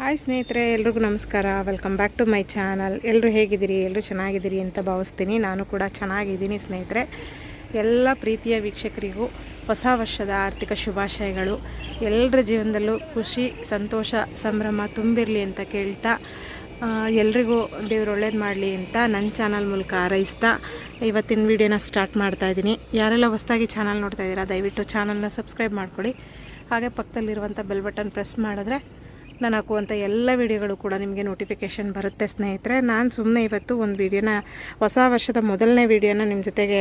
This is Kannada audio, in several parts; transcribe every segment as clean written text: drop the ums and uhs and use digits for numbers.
ಹಾಯ್ ಸ್ನೇಹಿತರೆ, ಎಲ್ರಿಗೂ ನಮಸ್ಕಾರ. Welcome back to my channel. ಎಲ್ಲರೂ ಹೇಗಿದ್ದೀರಿ? ಎಲ್ಲರೂ ಚೆನ್ನಾಗಿದ್ದೀರಿ ಅಂತ ಭಾವಿಸ್ತೀನಿ. ನಾನು ಕೂಡ ಚೆನ್ನಾಗಿದ್ದೀನಿ ಸ್ನೇಹಿತರೆ. ಎಲ್ಲ ಪ್ರೀತಿಯ ವೀಕ್ಷಕರಿಗೂ ಹೊಸ ವರ್ಷದ ಆರ್ಥಿಕ ಶುಭಾಶಯಗಳು. ಎಲ್ಲರ ಜೀವನದಲ್ಲೂ ಖುಷಿ, ಸಂತೋಷ, ಸಂಭ್ರಮ ತುಂಬಿರಲಿ ಅಂತ ಕೇಳ್ತಾ, ಎಲ್ರಿಗೂ ದೇವ್ರು ಒಳ್ಳೇದು ಮಾಡಲಿ ಅಂತ ನನ್ನ ಚಾನಲ್ ಮೂಲಕ ಹಾರೈಸ್ತಾ ಇವತ್ತಿನ ವೀಡಿಯೋನ ಸ್ಟಾರ್ಟ್ ಮಾಡ್ತಾಯಿದ್ದೀನಿ. ಯಾರೆಲ್ಲ ಹೊಸದಾಗಿ ಚಾನಲ್ ನೋಡ್ತಾ ಇದ್ದೀರಾ, ದಯವಿಟ್ಟು ಚಾನಲ್ನ ಸಬ್ಸ್ಕ್ರೈಬ್ ಮಾಡ್ಕೊಳ್ಳಿ. ಹಾಗೆ ಪಕ್ಕದಲ್ಲಿರುವಂಥ ಬೆಲ್ ಬಟನ್ ಪ್ರೆಸ್ ಮಾಡಿದ್ರೆ ನಾನು ಹಾಕುವಂಥ ಎಲ್ಲ ವೀಡಿಯೋಗಳು ಕೂಡ ನಿಮಗೆ ನೋಟಿಫಿಕೇಷನ್ ಬರುತ್ತೆ ಸ್ನೇಹಿತರೆ. ನಾನು ಸುಮ್ಮನೆ ಇವತ್ತು ಒಂದು ವೀಡಿಯೋನ, ಹೊಸ ವರ್ಷದ ಮೊದಲನೇ ವೀಡಿಯೋನ ನಿಮ್ಮ ಜೊತೆಗೆ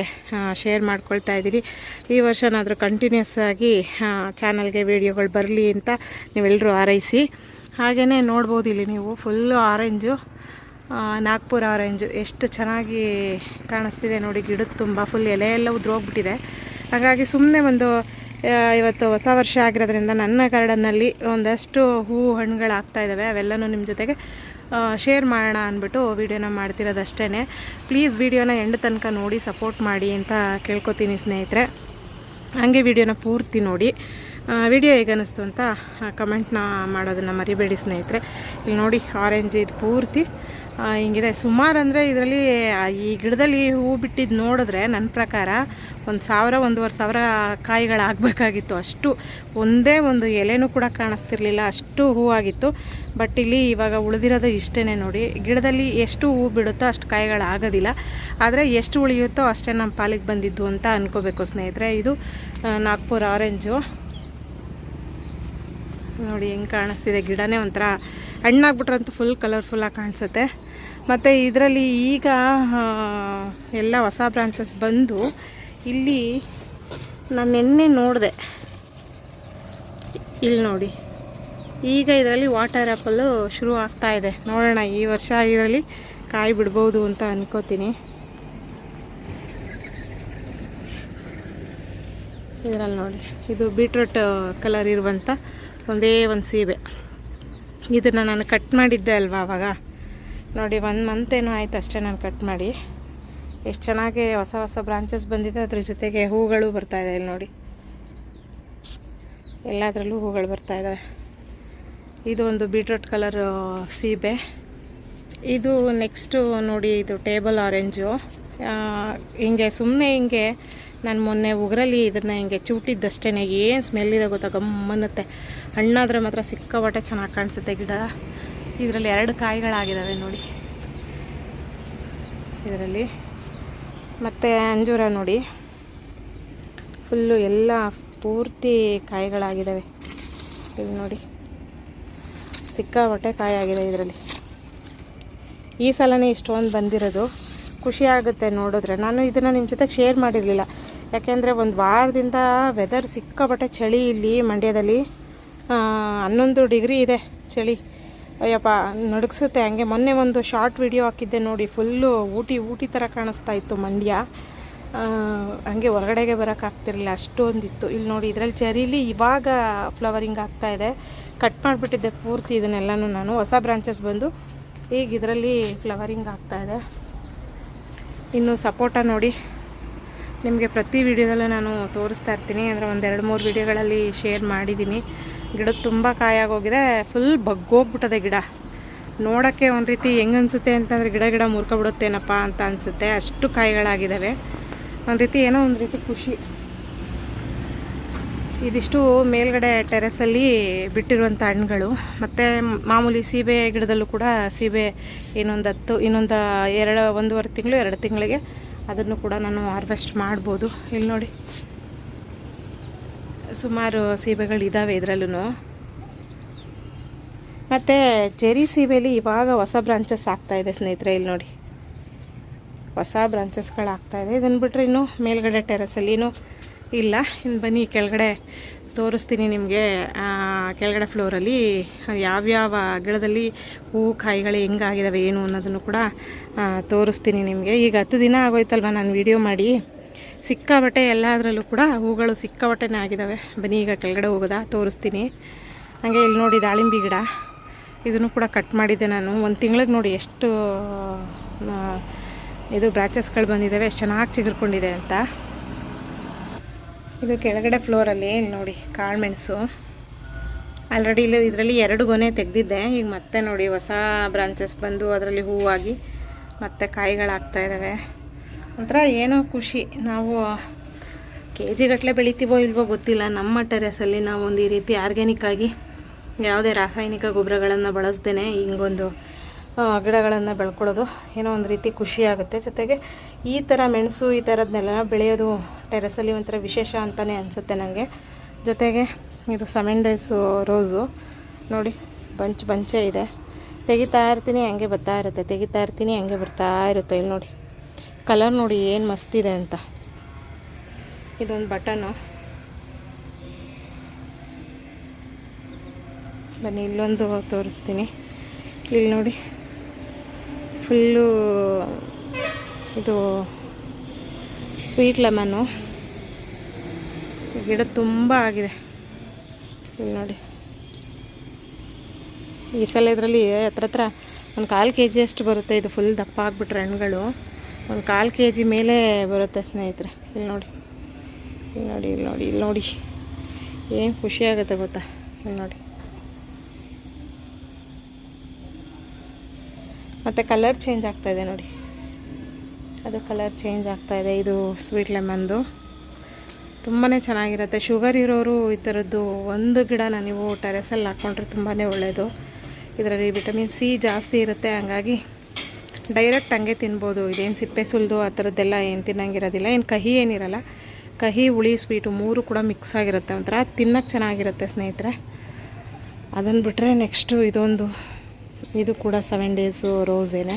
ಶೇರ್ ಮಾಡ್ಕೊಳ್ತಾ ಇದ್ದೀನಿ. ಈ ವರ್ಷನಾದರೂ ಕಂಟಿನ್ಯೂಸ್ ಆಗಿ ಚಾನಲ್ಗೆ ವೀಡಿಯೋಗಳು ಬರಲಿ ಅಂತ ನೀವೆಲ್ಲರೂ ಹಾರೈಸಿ. ಹಾಗೆಯೇ ನೋಡ್ಬೋದು ಇಲ್ಲಿ ನೀವು ಫುಲ್ಲು ಆರೆಂಜು, ನಾಗ್ಪುರ ಆರೆಂಜು ಎಷ್ಟು ಚೆನ್ನಾಗಿ ಕಾಣಿಸ್ತಿದೆ ನೋಡಿ. ಗಿಡದ ತುಂಬ ಫುಲ್ ಎಲೆ ಎಲ್ಲ ಉದ್ರೋಗ್ಬಿಟ್ಟಿದೆ. ಹಾಗಾಗಿ ಸುಮ್ಮನೆ ಒಂದು ಇವತ್ತು ಹೊಸ ವರ್ಷ ಆಗಿರೋದ್ರಿಂದ ನನ್ನ ಗಾರ್ಡನ್ನಲ್ಲಿ ಒಂದಷ್ಟು ಹೂವು ಹಣ್ಣುಗಳಾಗ್ತಾ ಇದ್ದಾವೆ. ಅವೆಲ್ಲನೂ ನಿಮ್ಮ ಜೊತೆಗೆ ಶೇರ್ ಮಾಡೋಣ ಅಂದ್ಬಿಟ್ಟು ವೀಡಿಯೋನ ಮಾಡ್ತಿರೋದಷ್ಟೇ. ಪ್ಲೀಸ್ ವೀಡಿಯೋನ ಎಂಡ್ ತನಕ ನೋಡಿ ಸಪೋರ್ಟ್ ಮಾಡಿ ಅಂತ ಕೇಳ್ಕೊತೀನಿ ಸ್ನೇಹಿತರೆ. ಹಾಗೆ ವೀಡಿಯೋನ ಪೂರ್ತಿ ನೋಡಿ. ವಿಡಿಯೋ ಹೇಗೆ ಅನ್ನಿಸ್ತು ಅಂತ ಕಮೆಂಟ್ನ ಮಾಡೋದನ್ನು ಮರಿಬೇಡಿ ಸ್ನೇಹಿತರೆ. ಇಲ್ಲಿ ನೋಡಿ ಆರೆಂಜ್ ಇದು ಪೂರ್ತಿ ಹಿಂಗಿದೆ. ಸುಮಾರು ಅಂದರೆ ಇದರಲ್ಲಿ ಈ ಗಿಡದಲ್ಲಿ ಹೂವು ಬಿಟ್ಟಿದ್ದು ನೋಡಿದ್ರೆ ನನ್ನ ಪ್ರಕಾರ 1,000-1,500 ಕಾಯಿಗಳಾಗಬೇಕಾಗಿತ್ತು. ಅಷ್ಟು ಒಂದೇ ಒಂದು ಎಲೆನೂ ಕೂಡ ಕಾಣಿಸ್ತಿರ್ಲಿಲ್ಲ, ಅಷ್ಟು ಹೂವಾಗಿತ್ತು. ಬಟ್ ಇಲ್ಲಿ ಇವಾಗ ಉಳಿದಿರೋದು ಇಷ್ಟೇ ನೋಡಿ. ಗಿಡದಲ್ಲಿ ಎಷ್ಟು ಹೂವು ಬಿಡುತ್ತೋ ಅಷ್ಟು ಕಾಯಿಗಳಾಗೋದಿಲ್ಲ, ಆದರೆ ಎಷ್ಟು ಉಳಿಯುತ್ತೋ ಅಷ್ಟೇ ನಮ್ಮ ಪಾಲಿಗೆ ಬಂದಿದ್ದು ಅಂತ ಅಂದ್ಕೋಬೇಕು ಸ್ನೇಹಿತರೆ. ಇದು ನಾಗ್ಪುರ ಆರೆಂಜು ನೋಡಿ ಹೆಂಗೆ ಕಾಣಿಸ್ತಿದೆ. ಗಿಡನೇ ಒಂಥರ ಹಣ್ಣಾಗ್ಬಿಟ್ರಂತೂ ಫುಲ್ ಕಲರ್ಫುಲ್ಲಾಗಿ ಕಾಣಿಸುತ್ತೆ. ಮತ್ತು ಇದರಲ್ಲಿ ಈಗ ಎಲ್ಲ ಹೊಸ ಬ್ರಾಂಚಸ್ ಬಂದು ಇಲ್ಲಿ ನಾನು ನಿನ್ನೆ ನೋಡಿದೆ, ಇಲ್ಲಿ ನೋಡಿ ಈಗ ಇದರಲ್ಲಿ ವಾಟರ್ ಆ್ಯಪಲ್ಲು ಶುರು ಆಗ್ತಾಯಿದೆ. ನೋಡೋಣ ಈ ವರ್ಷ ಇದರಲ್ಲಿ ಕಾಯಿ ಬಿಡ್ಬೋದು ಅಂತ ಅನ್ಕೋತೀನಿ. ಇದರಲ್ಲಿ ನೋಡಿ, ಇದು ಬೀಟ್ರೂಟ್ ಕಲರ್ ಇರುವಂಥ ಒಂದೇ ಒಂದು ಸೀಬೆ. ಇದನ್ನು ನಾನು ಕಟ್ ಮಾಡಿದ್ದೆ ಅಲ್ವಾ ಆವಾಗ, ನೋಡಿ 1 ಮಂತ್ ಏನೋ ಆಯ್ತು ಅಷ್ಟೇ ನಾನು ಕಟ್ ಮಾಡಿ. ಎಷ್ಟು ಚೆನ್ನಾಗಿ ಹೊಸ ಹೊಸ ಬ್ರಾಂಚಸ್ ಬಂದಿದೆ, ಅದ್ರ ಜೊತೆಗೆ ಹೂಗಳು ಬರ್ತಾಯಿದೆ. ಇಲ್ಲಿ ನೋಡಿ ಎಲ್ಲದರಲ್ಲೂ ಹೂಗಳು ಬರ್ತಾಯಿದ್ದಾವೆ. ಇದು ಒಂದು ಬೀಟ್ರೂಟ್ ಕಲರ್ ಸೀಬೆ. ಇದು ನೆಕ್ಸ್ಟು ನೋಡಿ, ಇದು ಟೇಬಲ್ ಆರೆಂಜು. ಹಿಂಗೆ ಸುಮ್ಮನೆ ಹಿಂಗೆ ನಾನು ಮೊನ್ನೆ ಉಗುರಲ್ಲಿ ಇದನ್ನು ಹಿಂಗೆ ಚೂಟಿದ್ದಷ್ಟೇ. ಏನು ಸ್ಮೆಲ್ ಇದೆ ಗೊತ್ತಾ, ಗಮ್ಮನ್ನುತ್ತೆ. ಹಣ್ಣಾದರೆ ಮಾತ್ರ ಸಿಕ್ಕಾಪಟ್ಟೆ ಚೆನ್ನಾಗಿ ಕಾಣಿಸುತ್ತೆ ಗಿಡ. ಇದರಲ್ಲಿ 2 ಕಾಯಿಗಳಾಗಿದ್ದಾವೆ ನೋಡಿ ಇದರಲ್ಲಿ. ಮತ್ತು ಅಂಜೂರ ನೋಡಿ ಫುಲ್ಲು ಎಲ್ಲ ಪೂರ್ತಿ ಕಾಯಿಗಳಾಗಿದ್ದಾವೆ. ಇಲ್ಲಿ ನೋಡಿ ಸಿಕ್ಕಾಪಟ್ಟೆ ಕಾಯಿ ಆಗಿದೆ ಇದರಲ್ಲಿ. ಈ ಸಲನೇ ಇಷ್ಟೊಂದು ಬಂದಿರೋದು ಖುಷಿ ಆಗುತ್ತೆ ನೋಡಿದ್ರೆ. ನಾನು ಇದನ್ನು ನಿಮ್ಮ ಜೊತೆಗೆ ಶೇರ್ ಮಾಡಿರಲಿಲ್ಲ, ಯಾಕೆಂದರೆ ಒಂದು ವಾರದಿಂದ ವೆದರ್ ಸಿಕ್ಕಾಪಟ್ಟೆ ಚಳಿ ಇಲ್ಲಿ ಮಂಡ್ಯದಲ್ಲಿ. 11 ಡಿಗ್ರಿ ಇದೆ ಚಳಿ. ಅಯ್ಯಪ್ಪ ನಡುಗಿಸುತ್ತೆ ಹಂಗೆ. ಮೊನ್ನೆ ಒಂದು ಶಾರ್ಟ್ ವಿಡಿಯೋ ಹಾಕಿದ್ದೆ ನೋಡಿ, ಫುಲ್ಲು ಊಟಿ ಥರ ಕಾಣಿಸ್ತಾ ಇತ್ತು ಮಂಡ್ಯ. ಹಂಗೆ ಹೊರಗಡೆಗೆ ಬರೋಕ್ಕಾಗ್ತಿರಲಿಲ್ಲ, ಅಷ್ಟೊಂದಿತ್ತು. ಇಲ್ಲಿ ನೋಡಿ ಇದರಲ್ಲಿ ಚೆರಿಲಿ ಇವಾಗ ಫ್ಲವರಿಂಗ್ ಆಗ್ತಾಯಿದೆ. ಕಟ್ ಮಾಡಿಬಿಟ್ಟಿದ್ದೆ ಪೂರ್ತಿ ಇದನ್ನೆಲ್ಲನೂ ನಾನು. ಹೊಸ ಬ್ರಾಂಚಸ್ ಬಂದು ಈಗ ಇದರಲ್ಲಿ ಫ್ಲವರಿಂಗ್ ಆಗ್ತಾಯಿದೆ. ಇನ್ನು ಸಪೋಟ ನೋಡಿ, ನಿಮಗೆ ಪ್ರತಿ ವಿಡಿಯೋದಲ್ಲೂ ನಾನು ತೋರಿಸ್ತಾ ಇರ್ತೀನಿ. ಅಂದರೆ 1-2-3 ವಿಡಿಯೋಗಳಲ್ಲಿ ಶೇರ್ ಮಾಡಿದ್ದೀನಿ. ಗಿಡದ ತುಂಬ ಕಾಯಾಗೋಗಿದೆ, ಫುಲ್ ಬಗ್ಗೋಗ್ಬಿಟ್ಟದೆ ಗಿಡ. ನೋಡೋಕ್ಕೆ ಒಂದು ರೀತಿ ಹೆಂಗೆ ಅನಿಸುತ್ತೆ ಅಂತಂದರೆ ಗಿಡ ಮುರ್ಕೊಬಿಡುತ್ತೇನಪ್ಪ ಅಂತ ಅನಿಸುತ್ತೆ, ಅಷ್ಟು ಕಾಯಿಗಳಾಗಿದ್ದಾವೆ. ಒಂದು ರೀತಿ ಏನೋ ಒಂದು ರೀತಿ ಖುಷಿ. ಇದಿಷ್ಟು ಮೇಲ್ಗಡೆ ಟೆರೆಸಲ್ಲಿ ಬಿಟ್ಟಿರುವಂಥ ಹಣ್ಣುಗಳು. ಮತ್ತು ಮಾಮೂಲಿ ಸೀಬೆ ಗಿಡದಲ್ಲೂ ಕೂಡ ಸೀಬೆ ಇನ್ನೊಂದು 1.5 ತಿಂಗಳು 2 ತಿಂಗಳಿಗೆ ಅದನ್ನು ಕೂಡ ನಾನು ಹಾರ್ವೆಸ್ಟ್ ಮಾಡ್ಬೋದು. ಇಲ್ಲಿ ನೋಡಿ ಸುಮಾರು ಸೀಬೆಗಳಿದ್ದಾವೆ ಇದರಲ್ಲೂ. ಮತ್ತು ಚೆರಿ ಸೀಬೆಲಿ ಇವಾಗ ಹೊಸ ಬ್ರಾಂಚಸ್ ಆಗ್ತಾಯಿದೆ ಸ್ನೇಹಿತರೆ. ಇಲ್ಲಿ ನೋಡಿ ಹೊಸ ಬ್ರಾಂಚಸ್ಗಳಾಗ್ತಾಯಿದೆ. ಇದನ್ನು ಬಿಟ್ಟರೆ ಇನ್ನೂ ಮೇಲ್ಗಡೆ ಟೆರೆಸಲ್ಲಿ ಇನ್ನೂ ಇಲ್ಲ. ಇನ್ನು ಬನ್ನಿ ಕೆಳಗಡೆ ತೋರಿಸ್ತೀನಿ ನಿಮಗೆ. ಕೆಳಗಡೆ ಫ್ಲೋರಲ್ಲಿ ಯಾವ್ಯಾವ ಗಿಡದಲ್ಲಿ ಹೂವು ಕಾಯಿಗಳು ಹೆಂಗಾಗಿದ್ದಾವೆ ಏನು ಅನ್ನೋದನ್ನು ಕೂಡ ತೋರಿಸ್ತೀನಿ ನಿಮಗೆ. ಈಗ 10 ದಿನ ಆಗೋಯ್ತಲ್ವ ನಾನು ವಿಡಿಯೋ ಮಾಡಿ. ಸಿಕ್ಕಾಬಟ್ಟೆ ಎಲ್ಲದರಲ್ಲೂ ಕೂಡ ಹೂಗಳು ಸಿಕ್ಕಾಬಟ್ಟೆನೇ ಆಗಿದ್ದಾವೆ. ಬನ್ನಿ ಈಗ ಕೆಳಗಡೆ ಹೋಗೋದಾ ತೋರಿಸ್ತೀನಿ. ಹಾಗೆ ಇಲ್ಲಿ ನೋಡಿ ದಾಳಿಂಬೆ ಗಿಡ, ಇದನ್ನು ಕೂಡ ಕಟ್ ಮಾಡಿದ್ದೆ ನಾನು. 1 ತಿಂಗಳಿಗೆ ನೋಡಿ ಎಷ್ಟು ಇದು ಬ್ರಾಂಚಸ್ಗಳು ಬಂದಿದ್ದಾವೆ, ಎಷ್ಟು ಚೆನ್ನಾಗಿ ಚಿಗುರ್ಕೊಂಡಿದೆ ಅಂತ. ಇದು ಕೆಳಗಡೆ ಫ್ಲೋರಲ್ಲಿ ನೋಡಿ ಕಾಳುಮೆಣಸು. ಆಲ್ರೆಡಿ ಇಲ್ಲಿ ಇದರಲ್ಲಿ 2 ಗೊನೆ ತೆಗೆದಿದ್ದೆ. ಈಗ ಮತ್ತೆ ನೋಡಿ ಹೊಸ ಬ್ರಾಂಚಸ್ ಬಂದು ಅದರಲ್ಲಿ ಹೂವಾಗಿ ಮತ್ತೆ ಕಾಯಿಗಳಾಗ್ತಾ ಇದ್ದಾವೆ. ಒಂಥರ ಏನೋ ಖುಷಿ. ನಾವು KG ಗಟ್ಟಲೆ ಬೆಳಿತೀವೋ ಇಲ್ವೋ ಗೊತ್ತಿಲ್ಲ. ನಮ್ಮ ಟೆರೆಸಲ್ಲಿ ನಾವು ಒಂದು ಈ ರೀತಿ ಆರ್ಗ್ಯಾನಿಕ್ ಆಗಿ ಯಾವುದೇ ರಾಸಾಯನಿಕ ಗೊಬ್ಬರಗಳನ್ನು ಬಳಸ್ದೇ ಹಿಂಗೊಂದು ಗಿಡಗಳನ್ನು ಬೆಳ್ಕೊಳ್ಳೋದು ಏನೋ ಒಂದು ರೀತಿ ಖುಷಿಯಾಗುತ್ತೆ. ಜೊತೆಗೆ ಈ ಥರ ಮೆಣಸು ಈ ಥರದನ್ನೆಲ್ಲ ಬೆಳೆಯೋದು ಟೆರೆಸಲ್ಲಿ ಒಂಥರ ವಿಶೇಷ ಅಂತಲೇ ಅನಿಸುತ್ತೆ ನನಗೆ. ಜೊತೆಗೆ ಇದು 7 days ರೋಸು ನೋಡಿ, ಬಂಚೇ ಇದೆ. ತೆಗಿತಾ ಇರ್ತೀನಿ ಹಂಗೆ ಬರ್ತಾ ಇರುತ್ತೆ, ತೆಗಿತಾ ಇರ್ತೀನಿ ಹಂಗೆ ಬರ್ತಾ ಇರುತ್ತೆ. ಇಲ್ಲಿ ನೋಡಿ ಕಲರ್ ನೋಡಿ ಏನು ಮಸ್ತಿದೆ ಅಂತ. ಇದೊಂದು ಬಟನು. ಬನ್ನಿ ಇಲ್ಲೊಂದು ತೋರಿಸ್ತೀನಿ. ಇಲ್ಲಿ ನೋಡಿ ಫುಲ್ಲು ಇದು ಸ್ವೀಟ್ ಲೆಮನ್ನು. ಗಿಡ ತುಂಬ ಆಗಿದೆ. ಇಲ್ಲಿ ನೋಡಿ ಈ ಸಲ ಇದರಲ್ಲಿ ಹತ್ರ ಒಂದು 1/4 kg ಅಷ್ಟು ಬರುತ್ತೆ. ಇದು ಫುಲ್ ದಪ್ಪ ಆಗಿಬಿಟ್ರೆ ಹಣ್ಣುಗಳು ಒಂದು 1/4 kg ಮೇಲೆ ಬರುತ್ತೆ ಸ್ನೇಹಿತರೆ. ಇಲ್ಲಿ ನೋಡಿ ಇಲ್ಲಿ ನೋಡಿ ಇಲ್ಲಿ ನೋಡಿ ಇಲ್ಲಿ ನೋಡಿ ಏನು ಖುಷಿ ಆಗುತ್ತೆ ಗೊತ್ತಾ. ಇಲ್ಲಿ ನೋಡಿ ಮತ್ತು ಕಲರ್ ಚೇಂಜ್ ಆಗ್ತಾಯಿದೆ ನೋಡಿ, ಅದು ಕಲರ್ ಚೇಂಜ್ ಆಗ್ತಾಯಿದೆ. ಇದು ಸ್ವೀಟ್ ಲೆಮನ್ದು ತುಂಬಾ ಚೆನ್ನಾಗಿರುತ್ತೆ. ಶುಗರ್ ಇರೋರು ಈ ಥರದ್ದು ಒಂದು ಗಿಡನ ನೀವು ಟೆರೆಸಲ್ಲಿ ಹಾಕ್ಕೊಂಡ್ರೆ ತುಂಬಾ ಒಳ್ಳೆಯದು. ಇದರಲ್ಲಿ ವಿಟಮಿನ್ C ಜಾಸ್ತಿ ಇರುತ್ತೆ, ಹಂಗಾಗಿ ಡೈರೆಕ್ಟ್ ಹಂಗೆ ತಿನ್ಬೋದು. ಇದೇನು ಸಿಪ್ಪೆ ಸುಲಿದು ಆ ಥರದ್ದೆಲ್ಲ ಏನು ತಿನ್ನಂಗಿರೋದಿಲ್ಲ. ಏನು ಕಹಿ ಏನಿರಲ್ಲ, ಕಹಿ ಹುಳಿ ಸ್ವೀಟು 3 ಕೂಡ ಮಿಕ್ಸ್ ಆಗಿರುತ್ತೆ. ಒಂಥರ ತಿನ್ನೋಕ್ಕೆ ಚೆನ್ನಾಗಿರುತ್ತೆ ಸ್ನೇಹಿತರೆ. ಅದನ್ನು ಬಿಟ್ಟರೆ ನೆಕ್ಸ್ಟು ಇದು ಕೂಡ 7 days ರೋಸೇನೆ.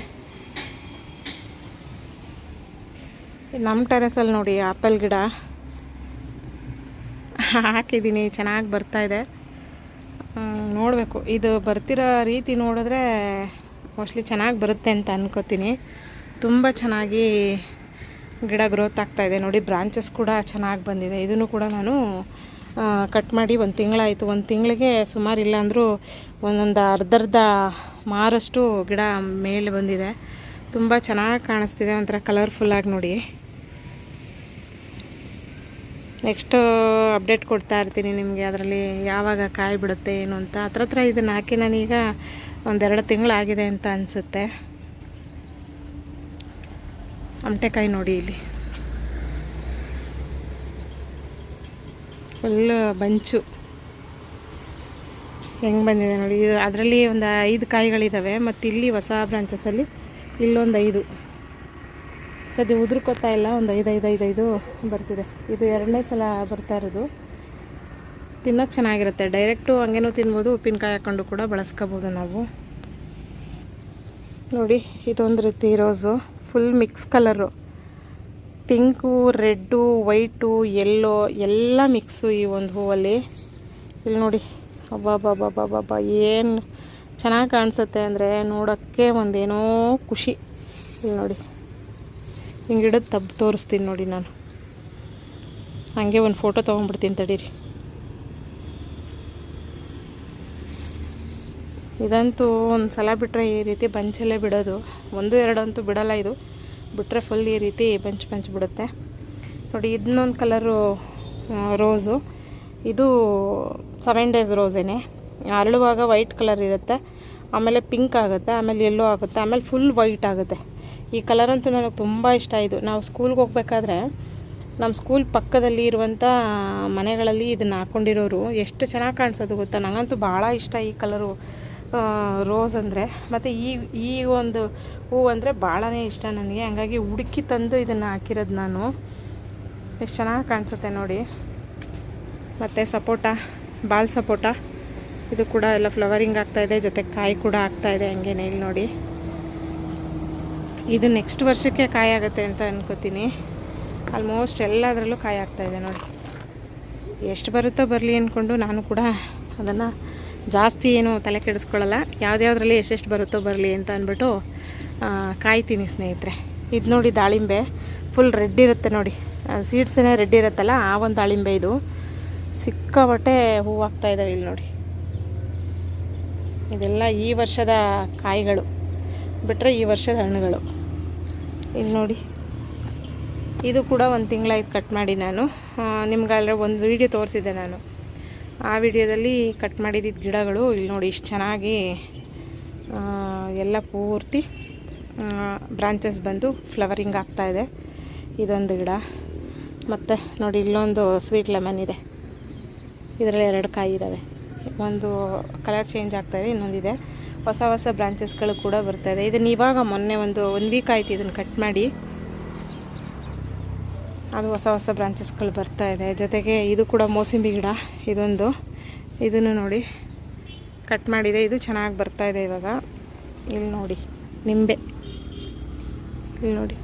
ನಮ್ಮ ಟೆರೆಸಲ್ಲಿ ನೋಡಿ ಆ್ಯಪಲ್ ಗಿಡ ಹಾಕಿದ್ದೀನಿ, ಚೆನ್ನಾಗಿ ಬರ್ತಾಯಿದೆ. ನೋಡಬೇಕು, ಇದು ಬರ್ತಿರೋ ರೀತಿ ನೋಡಿದ್ರೆ ಮೋಸ್ಟ್ಲಿ ಚೆನ್ನಾಗಿ ಬರುತ್ತೆ ಅಂತ ಅಂದ್ಕೋತೀನಿ. ತುಂಬ ಚೆನ್ನಾಗಿ ಗಿಡ ಗ್ರೋತ್ ಆಗ್ತಾಯಿದೆ ನೋಡಿ. ಬ್ರಾಂಚಸ್ ಕೂಡ ಚೆನ್ನಾಗಿ ಬಂದಿದೆ. ಇದನ್ನು ಕೂಡ ನಾನು ಕಟ್ ಮಾಡಿ 1 ತಿಂಗಳಾಯಿತು. 1 ತಿಂಗಳಿಗೆ ಸುಮಾರು ಇಲ್ಲ ಅಂದರೂ ಒಂದೊಂದು ಅರ್ಧ ಮಾರಷ್ಟು ಗಿಡ ಮೇಲೆ ಬಂದಿದೆ. ತುಂಬ ಚೆನ್ನಾಗಿ ಕಾಣಿಸ್ತಿದೆ, ಒಂಥರ ಕಲರ್ಫುಲ್ಲಾಗಿ ನೋಡಿ. ನೆಕ್ಸ್ಟು ಅಪ್ಡೇಟ್ ಕೊಡ್ತಾ ಇರ್ತೀನಿ ನಿಮಗೆ, ಅದರಲ್ಲಿ ಯಾವಾಗ ಕಾಯಿ ಬಿಡುತ್ತೆ ಏನು ಅಂತ. ಹತ್ರ ಇದನ್ನು ಹಾಕಿ ನಾನೀಗ 1-2 ತಿಂಗಳಾಗಿದೆ ಅಂತ ಅನಿಸುತ್ತೆ. ಅಮಟೆಕಾಯಿ ನೋಡಿ ಇಲ್ಲಿ ಫುಲ್ ಬಂಚು ಹೆಂಗೆ ಬಂದಿದೆ ನೋಡಿ. ಅದರಲ್ಲಿ ಒಂದು 5 ಕಾಯಿಗಳಿದ್ದಾವೆ. ಮತ್ತು ಇಲ್ಲಿ ಹೊಸ ಬ್ರಾಂಚಸಲ್ಲಿ ಇಲ್ಲೊಂದು 5 ಸದ್ಯ ಉದುರ್ಕೋತಾ ಇಲ್ಲ. ಒಂದು 5 ಬರ್ತಿದೆ. ಇದು 2ನೇ ಸಲ ಬರ್ತಾ ಇರೋದು. ತಿನ್ನೋಕ್ಕೆ ಚೆನ್ನಾಗಿರುತ್ತೆ. ಡೈರೆಕ್ಟು ಹಂಗೇನೂ ತಿನ್ಬೋದು, ಉಪ್ಪಿನಕಾಯಿ ಹಾಕ್ಕೊಂಡು ಕೂಡ ಬಳಸ್ಕೋಬೋದು ನಾವು. ನೋಡಿ ಇದೊಂದು ರೀತಿ rose, full mix colour, pink, red, white, yellow ಎಲ್ಲ ಮಿಕ್ಸು ಈ ಒಂದು ಹೂವಲ್ಲಿ. ಇಲ್ಲಿ ನೋಡಿ ಅಬ್ಬಾ ಏನು ಚೆನ್ನಾಗಿ ಕಾಣಿಸುತ್ತೆ ಅಂದರೆ ನೋಡೋಕ್ಕೆ ಒಂದೇನೋ ಖುಷಿ. ಇಲ್ಲಿ ನೋಡಿ ಹಿಂಗೆ ಗಿಡದ ತಬ್ಬು ತೋರಿಸ್ತೀನಿ ನೋಡಿ. ನಾನು ಹಾಗೆ ಒಂದು ಫೋಟೋ ತೊಗೊಂಡ್ಬಿಡ್ತೀನಿ ತಡೀರಿ. ಇದಂತೂ ಒಂದು ಸಲ ಬಿಟ್ಟರೆ ಈ ರೀತಿ ಬಂಚಲ್ಲೇ ಬಿಡೋದು. 1-2 ಅಂತೂ ಬಿಡೋಲ್ಲ. ಇದು ಬಿಟ್ಟರೆ ಫುಲ್ ಈ ರೀತಿ ಬಂಚ್ ಬಿಡುತ್ತೆ ನೋಡಿ. ಇದನ್ನೊಂದು ಕಲರು ರೋಸು. ಇದು 7 days ರೋಸೇನೆ. ಅರಳುವಾಗ ವೈಟ್ ಕಲರ್ ಇರುತ್ತೆ, ಆಮೇಲೆ ಪಿಂಕ್ ಆಗುತ್ತೆ, ಆಮೇಲೆ ಯೆಲ್ಲೋ ಆಗುತ್ತೆ, ಆಮೇಲೆ ಫುಲ್ ವೈಟ್ ಆಗುತ್ತೆ. ಈ ಕಲರ್ ಅಂತೂ ನನಗೆ ತುಂಬ ಇಷ್ಟ. ಇದು ನಾವು ಸ್ಕೂಲ್ಗೆ ಹೋಗ್ಬೇಕಾದ್ರೆ ನಮ್ಮ ಸ್ಕೂಲ್ ಪಕ್ಕದಲ್ಲಿ ಇರುವಂಥ ಮನೆಗಳಲ್ಲಿ ಇದನ್ನು ಹಾಕ್ಕೊಂಡಿರೋರು ಎಷ್ಟು ಚೆನ್ನಾಗಿ ಕಾಣಿಸೋದು ಗೊತ್ತಾ. ನನಗಂತೂ ಭಾಳ ಇಷ್ಟ ಈ ಕಲರು ರೋಸ್ ಅಂದರೆ. ಮತ್ತು ಈ ಒಂದು ಹೂ ಅಂದರೆ ಭಾಳನೇ ಇಷ್ಟ ನನಗೆ. ಹಂಗಾಗಿ ಹುಡುಕಿ ತಂದು ಇದನ್ನು ಹಾಕಿರೋದು ನಾನು. ಎಷ್ಟು ಚೆನ್ನಾಗಿ ಕಾಣಿಸುತ್ತೆ ನೋಡಿ. ಮತ್ತು ಸಪೋಟ, ಬಾಲ್ ಸಪೋಟ, ಇದು ಕೂಡ ಎಲ್ಲ ಫ್ಲವರಿಂಗ್ ಆಗ್ತಾಯಿದೆ, ಜೊತೆಗೆ ಕಾಯಿ ಕೂಡ ಆಗ್ತಾಯಿದೆ ಹಂಗೇನೆ. ಇಲ್ಲಿ ನೋಡಿ, ಇದು ನೆಕ್ಸ್ಟ್ ವರ್ಷಕ್ಕೆ ಕಾಯಿ ಆಗುತ್ತೆ ಅಂತ ಅನ್ಕೋತೀನಿ. ಆಲ್ಮೋಸ್ಟ್ ಎಲ್ಲದರಲ್ಲೂ ಕಾಯಿ ಆಗ್ತಾಯಿದೆ ನೋಡಿ. ಎಷ್ಟು ಬರುತ್ತೋ ಬರಲಿ ಅಂದ್ಕೊಂಡು ನಾನು ಕೂಡ ಅದನ್ನು ಜಾಸ್ತಿ ಏನು ತಲೆ ಕೆಡಿಸ್ಕೊಳ್ಳಲ್ಲ. ಯಾವುದ್ಯಾವುದ್ರಲ್ಲಿ ಎಷ್ಟೆಷ್ಟು ಬರುತ್ತೋ ಬರಲಿ ಅಂತ ಅಂದ್ಬಿಟ್ಟು ಕಾಯ್ತೀನಿ ಸ್ನೇಹಿತರೆ. ಇದು ನೋಡಿ ದಾಳಿಂಬೆ, ಫುಲ್ ರೆಡ್ ಇರುತ್ತೆ ನೋಡಿ. ಸೀಡ್ಸೇ ರೆಡ್ ಇರುತ್ತಲ್ಲ, ಆ ಒಂದು ದಾಳಿಂಬೆ ಇದು. ಸಿಕ್ಕಾಪಟ್ಟೆ ಹೂವು ಆಗ್ತಾಯಿದ್ದಾವೆ ಇಲ್ಲಿ ನೋಡಿ. ಇದೆಲ್ಲ ಈ ವರ್ಷದ ಕಾಯಿಗಳು ಬಿಟ್ಟರೆ ಈ ವರ್ಷದ ಹಣ್ಣುಗಳು. ಇಲ್ಲಿ ನೋಡಿ, ಇದು ಕೂಡ 1 ತಿಂಗಳಾಯ್ತು ಕಟ್ ಮಾಡಿ. ನಾನು ನಿಮ್ಗಾದ್ರೆ ಒಂದು ವೀಡಿಯೋ ತೋರಿಸಿದ್ದೆ ನಾನು. ಆ ವಿಡಿಯೋದಲ್ಲಿ ಕಟ್ ಮಾಡಿದ್ದ ಗಿಡಗಳು ಇಲ್ಲಿ ನೋಡಿ ಇಷ್ಟು ಚೆನ್ನಾಗಿ ಎಲ್ಲ ಪೂರ್ತಿ ಬ್ರಾಂಚಸ್ ಬಂದು ಫ್ಲವರಿಂಗ್ ಆಗ್ತಾಯಿದೆ. ಇದೊಂದು ಗಿಡ. ಮತ್ತು ನೋಡಿ ಇಲ್ಲೊಂದು ಸ್ವೀಟ್ ಲೆಮನ್ ಇದೆ, ಇದರಲ್ಲಿ 2 ಕಾಯಿ ಇದ್ದಾವೆ. ಒಂದು ಕಲರ್ ಚೇಂಜ್ ಆಗ್ತಾಯಿದೆ, ಇನ್ನೊಂದಿದೆ. ಹೊಸ ಹೊಸ ಬ್ರಾಂಚಸ್ಗಳು ಕೂಡ ಬರ್ತಾಯಿದೆ. ಇದನ್ನು ಇವಾಗ ಮೊನ್ನೆ ಒಂದು ವೀಕ್ ಆಯಿತು ಇದನ್ನು ಕಟ್ ಮಾಡಿ. ಅದು ಹೊಸ ಹೊಸ ಬ್ರಾಂಚಸ್ಗಳು ಬರ್ತಾಯಿದೆ. ಜೊತೆಗೆ ಇದು ಕೂಡ ಮೋಸಂಬಿ ಗಿಡ ಇದನ್ನು ನೋಡಿ ಕಟ್ ಮಾಡಿದೆ. ಇದು ಚೆನ್ನಾಗಿ ಬರ್ತಾಯಿದೆ ಇವಾಗ. ಇಲ್ಲಿ ನೋಡಿ ನಿಂಬೆ, ಇಲ್ಲಿ ನೋಡಿ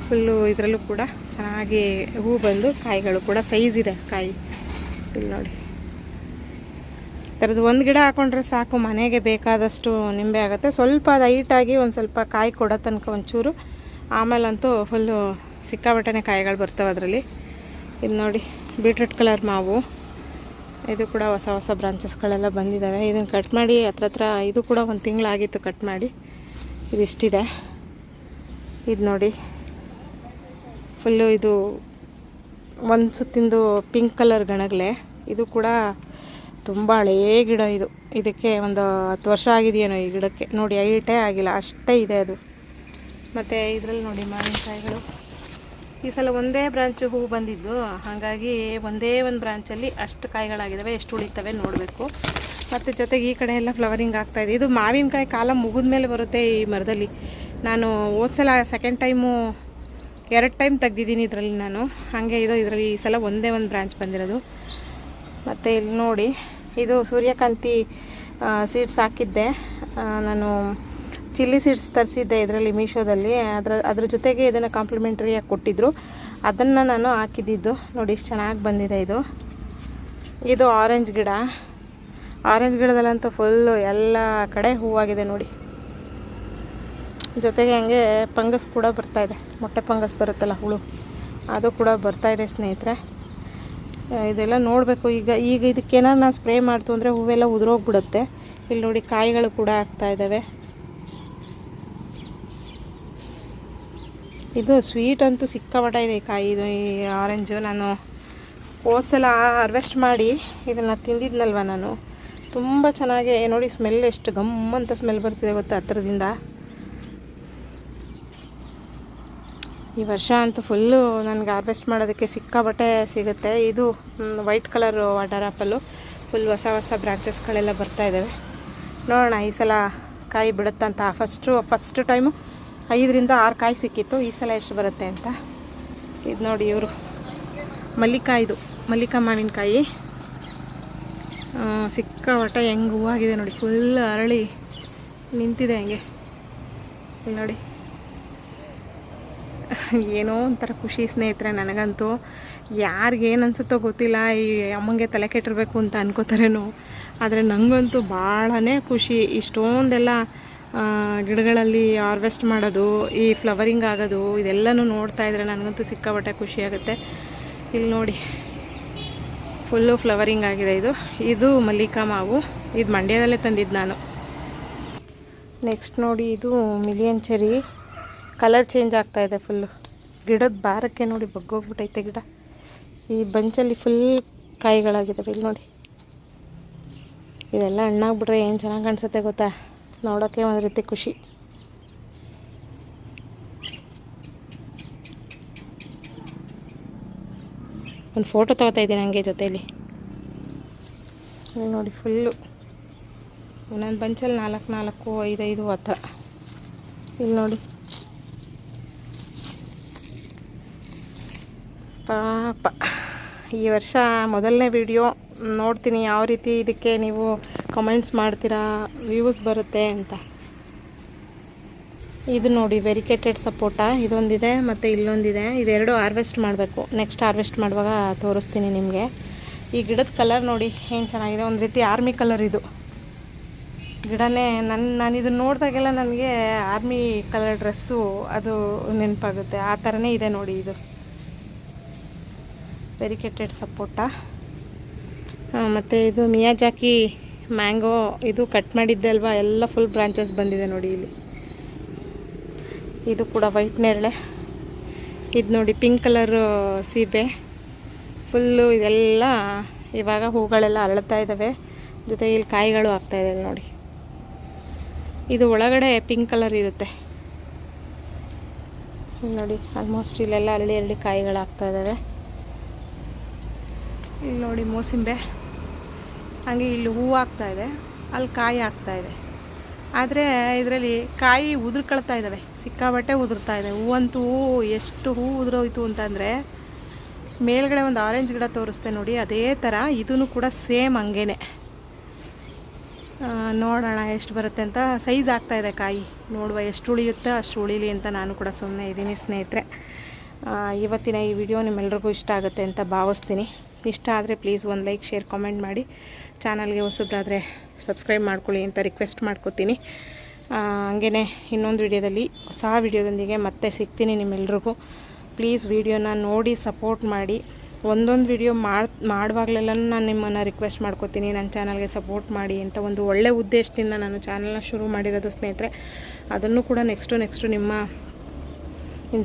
ಫುಲ್ಲು ಇದರಲ್ಲೂ ಕೂಡ ಚೆನ್ನಾಗಿ ಹೂ ಬಂದು ಕಾಯಿಗಳು ಕೂಡ ಸೈಜ್ ಇದೆ ಕಾಯಿ. ಇಲ್ಲಿ ನೋಡಿ ಥರದ್ದು ಒಂದು ಗಿಡ ಹಾಕೊಂಡ್ರೆ ಸಾಕು, ಮನೆಗೆ ಬೇಕಾದಷ್ಟು ನಿಂಬೆ ಆಗುತ್ತೆ. ಸ್ವಲ್ಪ ಅದು ಹೈಟಾಗಿ ಒಂದು ಸ್ವಲ್ಪ ಕಾಯಿ ಕೊಡೋ ತನಕ ಒಂಚೂರು, ಆಮೇಲಂತೂ ಫುಲ್ಲು ಸಿಕ್ಕಾಬಟ್ಟೆನೇ ಕಾಯಿಗಳು ಬರ್ತವೆ ಅದರಲ್ಲಿ. ಇದು ನೋಡಿ ಬೀಟ್ರೂಟ್ ಕಲರ್ ಮಾವು, ಇದು ಕೂಡ ಹೊಸ ಹೊಸ ಬ್ರಾಂಚಸ್ಗಳೆಲ್ಲ ಬಂದಿದ್ದಾವೆ. ಇದನ್ನು ಕಟ್ ಮಾಡಿ ಹತ್ರ ಇದು ಕೂಡ 1 ತಿಂಗಳಾಗಿತ್ತು ಕಟ್ ಮಾಡಿ. ಇದಿಷ್ಟಿದೆ. ಇದು ನೋಡಿ ಫುಲ್ಲು ಇದು ಒಂದು ಸುತ್ತಿಂದು ಪಿಂಕ್ ಕಲರ್ ಗಣಗಲೆ. ಇದು ಕೂಡ ತುಂಬ ಹಳೆಯ ಗಿಡ. ಇದಕ್ಕೆ ಒಂದು 10 ವರ್ಷ ಆಗಿದೆಯೇನೋ ಈ ಗಿಡಕ್ಕೆ. ನೋಡಿ ಹೈಟೇ ಆಗಿಲ್ಲ, ಅಷ್ಟೇ ಇದೆ ಅದು. ಮತ್ತು ಇದರಲ್ಲಿ ನೋಡಿ ಮಾವಿನಕಾಯಿಗಳು. ಈ ಸಲ ಒಂದೇ ಬ್ರಾಂಚು ಹೂ ಬಂದಿದ್ದು, ಹಾಗಾಗಿ ಒಂದೇ ಒಂದು ಬ್ರಾಂಚಲ್ಲಿ ಅಷ್ಟು ಕಾಯಿಗಳಾಗಿದ್ದಾವೆ. ಎಷ್ಟು ಉಳಿತವೆ ನೋಡಬೇಕು. ಮತ್ತು ಜೊತೆಗೆ ಈ ಕಡೆ ಎಲ್ಲ ಫ್ಲವರಿಂಗ್ ಆಗ್ತಾಯಿದೆ. ಇದು ಮಾವಿನಕಾಯಿ ಕಾಲ ಮುಗಿದ ಮೇಲೆ ಬರುತ್ತೆ ಈ ಮರದಲ್ಲಿ. ನಾನು ಹೋದ್ಸಲ ಸೆಕೆಂಡ್ ಟೈಮು 2 ಟೈಮ್ ತೆಗ್ದಿದ್ದೀನಿ ಇದರಲ್ಲಿ ನಾನು. ಹಾಗೆ ಇದರಲ್ಲಿ ಈ ಸಲ ಒಂದೇ ಒಂದು ಬ್ರಾಂಚ್ ಬಂದಿರೋದು. ಮತ್ತು ಇಲ್ಲಿ ನೋಡಿ ಇದು ಸೂರ್ಯಕಾಂತಿ ಸೀಡ್ಸ್ ಹಾಕಿದ್ದೆ ನಾನು. ಚಿಲ್ಲಿ ಸೀಡ್ಸ್ ತರಿಸಿದ್ದೆ ಇದರಲ್ಲಿ ಮೀಶೋದಲ್ಲಿ. ಅದ್ರ ಜೊತೆಗೆ ಇದನ್ನು ಕಾಂಪ್ಲಿಮೆಂಟ್ರಿಯಾಗಿ ಕೊಟ್ಟಿದ್ದರು. ಅದನ್ನು ನಾನು ಹಾಕಿದ್ದಿದ್ದು. ನೋಡಿ ಇಷ್ಟು ಚೆನ್ನಾಗಿ ಬಂದಿದೆ ಇದು ಆರೆಂಜ್ ಗಿಡ. ಆರೆಂಜ್ ಗಿಡದಲ್ಲಂತೂ ಫುಲ್ಲು ಎಲ್ಲ ಕಡೆ ಹೂವಾಗಿದೆ ನೋಡಿ. ಜೊತೆಗೆ ಹಂಗೆ ಫಂಗಸ್ ಕೂಡ ಬರ್ತಾಯಿದೆ, ಮೊಟ್ಟೆ ಫಂಗಸ್ ಬರುತ್ತಲ್ಲ ಹುಳು, ಅದು ಕೂಡ ಬರ್ತಾಯಿದೆ ಸ್ನೇಹಿತರೆ. ಇದೆಲ್ಲ ನೋಡಬೇಕು. ಈಗ ಇದಕ್ಕೇನಾರು ನಾನು ಸ್ಪ್ರೇ ಮಾಡ್ತು ಅಂದರೆ ಹೂವೆಲ್ಲ ಉದುರೋಗ್ಬಿಡುತ್ತೆ. ಇಲ್ಲಿ ನೋಡಿ ಕಾಯಿಗಳು ಕೂಡ ಆಗ್ತಾಯಿದ್ದಾವೆ. ಇದು ಸ್ವೀಟ್ ಅಂತೂ ಸಿಕ್ಕಾಪಟ್ಟೆ ಇದೆ ಈ ಕಾಯಿ. ಇದು ಈ ಆರೆಂಜು ನಾನು ಹೋದ್ಸಲ ಹಾರ್ವೆಸ್ಟ್ ಮಾಡಿ ಇದನ್ನು ತಿಂದಿದ್ನಲ್ವ ನಾನು. ತುಂಬ ಚೆನ್ನಾಗಿ ನೋಡಿ, ಸ್ಮೆಲ್ ಎಷ್ಟು ಗಮ್ಮಂತ ಸ್ಮೆಲ್ ಬರ್ತಿದೆ ಗೊತ್ತಾ ಹತ್ರದಿಂದ. ಈ ವರ್ಷ ಅಂತೂ ಫುಲ್ಲು ನನಗೆ ಹಾರ್ವೆಸ್ಟ್ ಮಾಡೋದಕ್ಕೆ ಸಿಕ್ಕಾಪಟ್ಟೆ ಸಿಗುತ್ತೆ. ಇದು white colour water apple. Full ಹೊಸ ಹೊಸ ಬ್ರಾಂಚಸ್ಗಳೆಲ್ಲ ಬರ್ತಾಯಿದ್ದಾವೆ. ನೋಡೋಣ ಈ ಸಲ ಕಾಯಿ ಬಿಡುತ್ತಂತ. ಫಸ್ಟ್ ಟೈಮು 5 ರಿಂದ 6 ಕಾಯಿ ಸಿಕ್ಕಿತ್ತು. ಈ ಸಲ ಎಷ್ಟು ಬರುತ್ತೆ ಅಂತ. ಇದು ನೋಡಿ ಇವರು ಮಲ್ಲಿಕಾ ಮಾವಿನಕಾಯಿ ಸಿಕ್ಕಾಪಟ್ಟೆ ಹೆಂಗೆ ಹೂವಾಗಿದೆ ನೋಡಿ. ಫುಲ್ ಅರಳಿ ನಿಂತಿದೆ ಹಂಗೆ. ಇಲ್ಲಿ ನೋಡಿ ಏನೋ ಒಂಥರ ಖುಷಿ ಸ್ನೇಹಿತರೆ ನನಗಂತೂ. ಯಾರಿಗೇನು ಅನಿಸುತ್ತೋ ಗೊತ್ತಿಲ್ಲ, ಈ ಅಮ್ಮಂಗೆ ತಲೆ ಕೆಟ್ಟಿರಬೇಕು ಅಂತ ಅನ್ಕೋತಾರೇನೋ, ಆದರೆ ನನಗಂತೂ ಭಾಳನೇ ಖುಷಿ. ಇಷ್ಟೊಂದೆಲ್ಲ ಗಿಡಗಳಲ್ಲಿ ಹಾರ್ವೆಸ್ಟ್ ಮಾಡೋದು, ಈ ಫ್ಲವರಿಂಗ್ ಆಗೋದು, ಇದೆಲ್ಲನೂ ನೋಡ್ತಾ ಇದ್ರೆ ನನಗಂತೂ ಸಿಕ್ಕಾಪಟ್ಟೆ ಖುಷಿಯಾಗುತ್ತೆ. ಇಲ್ಲಿ ನೋಡಿ ಫುಲ್ಲು ಫ್ಲವರಿಂಗ್ ಆಗಿದೆ. ಇದು ಮಲ್ಲಿಕಾ ಮಾವು. ಇದು ಮಂಡ್ಯದಲ್ಲೇ ತಂದಿದ್ದು ನಾನು. ನೆಕ್ಸ್ಟ್ ನೋಡಿ ಇದು ಮಿಲಿಯನ್ ಚೆರಿ. ಕಲರ್ ಚೇಂಜ್ ಆಗ್ತಾಯಿದೆ ಫುಲ್ಲು. ಗಿಡದ ಭಾರಕ್ಕೆ ನೋಡಿ ಬಗ್ಗೋಗ್ಬಿಟ್ಟೈತೆ ಗಿಡ. ಈ ಬಂಚಲ್ಲಿ ಫುಲ್ ಕಾಯಿಗಳಾಗಿದ್ದಾವೆ. ಇಲ್ಲಿ ನೋಡಿ ಇದೆಲ್ಲ ಹಣ್ಣಾಗ್ಬಿಟ್ರೆ ಏನು ಚೆನ್ನಾಗಿ ಕಾಣಿಸುತ್ತೆ ಗೊತ್ತಾ, ನೋಡೋಕ್ಕೆ ಒಂದು ರೀತಿ ಖುಷಿ. ಒಂದು ಫೋಟೋ ತೊಗೊತಾಯಿದ್ದೀನಿ ಹಂಗೆ ಜೊತೆಯಲ್ಲಿ. ನೋಡಿ ಫುಲ್ಲು ಒಂದೊಂದು ಬಂಚಲ್ಲಿ 4, 5 ಆ ಥರ. ಇಲ್ಲಿ ನೋಡಿ ಪಾಪ ಈ ವರ್ಷ ಮೊದಲನೇ ವಿಡಿಯೋ ನೋಡ್ತೀನಿ ಯಾವ ರೀತಿ ಇದಕ್ಕೆ ನೀವು ಕಮೆಂಟ್ಸ್ ಮಾಡ್ತೀರಾ, ವ್ಯೂಸ್ ಬರುತ್ತೆ ಅಂತ. ಇದು ನೋಡಿ ವೆರಿಕೇಟೆಡ್ ಸಪೋಟ ಇದೊಂದಿದೆ ಮತ್ತು ಇಲ್ಲೊಂದಿದೆ. ಇದೆರಡು ಹಾರ್ವೆಸ್ಟ್ ಮಾಡಬೇಕು. ನೆಕ್ಸ್ಟ್ ಹಾರ್ವೆಸ್ಟ್ ಮಾಡುವಾಗ ತೋರಿಸ್ತೀನಿ ನಿಮಗೆ. ಈ ಗಿಡದ ಕಲರ್ ನೋಡಿ ಏನು ಚೆನ್ನಾಗಿದೆ, ಒಂದು ರೀತಿ ಆರ್ಮಿ ಕಲರ್ ಇದು ಗಿಡನೇ. ನಾನು ಇದನ್ನು ನೋಡಿದಾಗೆಲ್ಲ ನನಗೆ ಆರ್ಮಿ ಕಲರ್ ಡ್ರೆಸ್ಸು ಅದು ನೆನಪಾಗುತ್ತೆ. ಆ ಥರನೇ ಇದೆ ನೋಡಿ. ಇದು ವೆರಿಕೇಟೆಡ್ ಸಪೋಟ. ಮತ್ತು ಇದು ಮಿಯಾಜಾಕಿ ಮ್ಯಾಂಗೋ. ಇದು ಕಟ್ ಮಾಡಿದ್ದೆ ಅಲ್ವಾ, ಎಲ್ಲ ಫುಲ್ ಬ್ರಾಂಚಸ್ ಬಂದಿದೆ ನೋಡಿ ಇಲ್ಲಿ. ಇದು ಕೂಡ ವೈಟ್ ನೇರಳೆ. ಇದು ನೋಡಿ ಪಿಂಕ್ ಕಲರ್ ಸೀಬೆ ಫುಲ್ಲು ಇದೆಲ್ಲ ಇವಾಗ ಹೂಗಳೆಲ್ಲ ಅರಳ್ತಾ ಇದ್ದಾವೆ, ಜೊತೆಗೆ ಇಲ್ಲಿ ಕಾಯಿಗಳು ಆಗ್ತಾಯಿದೆ ನೋಡಿ. ಇದು ಒಳಗಡೆ ಪಿಂಕ್ ಕಲರ್ ಇರುತ್ತೆ ನೋಡಿ. ಆಲ್ಮೋಸ್ಟ್ ಇಲ್ಲೆಲ್ಲ ಅರಳಿ ಕಾಯಿಗಳಾಗ್ತಾ ಇದ್ದಾವೆ. ಇಲ್ಲಿ ನೋಡಿ ಮೋಸಂಬೆ, ಹಾಗೆ ಇಲ್ಲಿ ಹೂವು ಆಗ್ತಾಯಿದೆ, ಅಲ್ಲಿ ಕಾಯಿ ಆಗ್ತಾಯಿದೆ. ಆದರೆ ಇದರಲ್ಲಿ ಕಾಯಿ ಉದುರ್ಕೊಳ್ತಾ ಇದ್ದಾವೆ, ಸಿಕ್ಕಾಬಟ್ಟೆ ಉದುರ್ತಾ ಇದೆ. ಹೂವಂತೂ ಎಷ್ಟು ಹೂ ಉದುರೋಯ್ತು ಅಂತಂದರೆ, ಮೇಲ್ಗಡೆ ಒಂದು ಆರೆಂಜ್ ಗಿಡ ತೋರಿಸ್ತೆ ನೋಡಿ, ಅದೇ ಥರ ಇದೂ ಕೂಡ ಸೇಮ್ ಹಂಗೇನೆ. ನೋಡೋಣ ಎಷ್ಟು ಬರುತ್ತೆ ಅಂತ. ಸೈಜ್ ಆಗ್ತಾಯಿದೆ ಕಾಯಿ, ನೋಡುವ ಎಷ್ಟು ಉಳಿಯುತ್ತೆ ಅಷ್ಟು ಉಳಿಲಿ ಅಂತ ನಾನು ಕೂಡ ಸುಮ್ಮನೆ ಇದ್ದೀನಿ ಸ್ನೇಹಿತರೆ. ಇವತ್ತಿನ ಈ ವಿಡಿಯೋ ನಿಮ್ಮೆಲ್ರಿಗೂ ಇಷ್ಟ ಆಗುತ್ತೆ ಅಂತ ಭಾವಿಸ್ತೀನಿ. ಇಷ್ಟ ಆದರೆ ಪ್ಲೀಸ್ ಒಂದು ಲೈಕ್, ಶೇರ್, ಕಾಮೆಂಟ್ ಮಾಡಿ. ಚಾನಲ್ಗೆ ಹೊಸಬ್ರಾದರೆ ಸಬ್ಸ್ಕ್ರೈಬ್ ಮಾಡ್ಕೊಳ್ಳಿ ಅಂತ ರಿಕ್ವೆಸ್ಟ್ ಮಾಡ್ಕೋತೀನಿ. ಹಾಗೇ ಇನ್ನೊಂದು ವಿಡಿಯೋದಲ್ಲಿ ಹೊಸ ವಿಡಿಯೋದೊಂದಿಗೆ ಮತ್ತೆ ಸಿಗ್ತೀನಿ ನಿಮ್ಮೆಲ್ರಿಗೂ. ಪ್ಲೀಸ್ ವಿಡಿಯೋನ ನೋಡಿ ಸಪೋರ್ಟ್ ಮಾಡಿ. ಒಂದೊಂದು ವಿಡಿಯೋ ಮಾಡುವಾಗಲೆಲ್ಲ ನಾನು ನಿಮ್ಮನ್ನು ರಿಕ್ವೆಸ್ಟ್ ಮಾಡ್ಕೋತೀನಿ, ನನ್ನ ಚಾನಲ್ಗೆ ಸಪೋರ್ಟ್ ಮಾಡಿ ಅಂತ. ಒಂದು ಒಳ್ಳೆ ಉದ್ದೇಶದಿಂದ ನಾನು ಚಾನಲ್ನ ಶುರು ಮಾಡಿರೋದು ಸ್ನೇಹಿತರೆ. ಅದನ್ನು ಕೂಡ ನೆಕ್ಸ್ಟು ನಿಮ್ಮ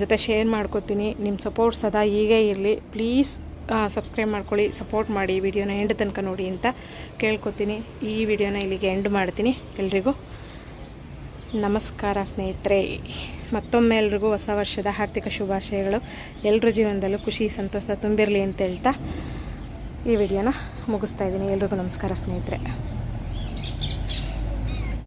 ಜೊತೆ ಶೇರ್ ಮಾಡ್ಕೋತೀನಿ. ನಿಮ್ಮ ಸಪೋರ್ಟ್ ಸದಾ ಹೀಗೆ ಇರಲಿ. ಪ್ಲೀಸ್ ಸಬ್ಸ್ಕ್ರೈಬ್ ಮಾಡ್ಕೊಳ್ಳಿ, ಸಪೋರ್ಟ್ ಮಾಡಿ, ವಿಡಿಯೋನ ಎಂಡ್ ತನಕ ನೋಡಿ ಅಂತ ಕೇಳ್ಕೊತೀನಿ. ಈ ವಿಡಿಯೋನ ಇಲ್ಲಿಗೆ ಎಂಡ್ ಮಾಡ್ತೀನಿ. ಎಲ್ರಿಗೂ ನಮಸ್ಕಾರ ಸ್ನೇಹಿತರೆ. ಮತ್ತೊಮ್ಮೆ ಎಲ್ರಿಗೂ ಹೊಸ ವರ್ಷದ ಆರ್ಥಿಕ ಶುಭಾಶಯಗಳು. ಎಲ್ಲರ ಜೀವನದಲ್ಲೂ ಖುಷಿ ಸಂತೋಷ ತುಂಬಿರಲಿ ಅಂತ ಹೇಳ್ತಾ ಈ ವಿಡಿಯೋನ ಮುಗಿಸ್ತಾ ಇದ್ದೀನಿ. ಎಲ್ರಿಗೂ ನಮಸ್ಕಾರ ಸ್ನೇಹಿತರೆ.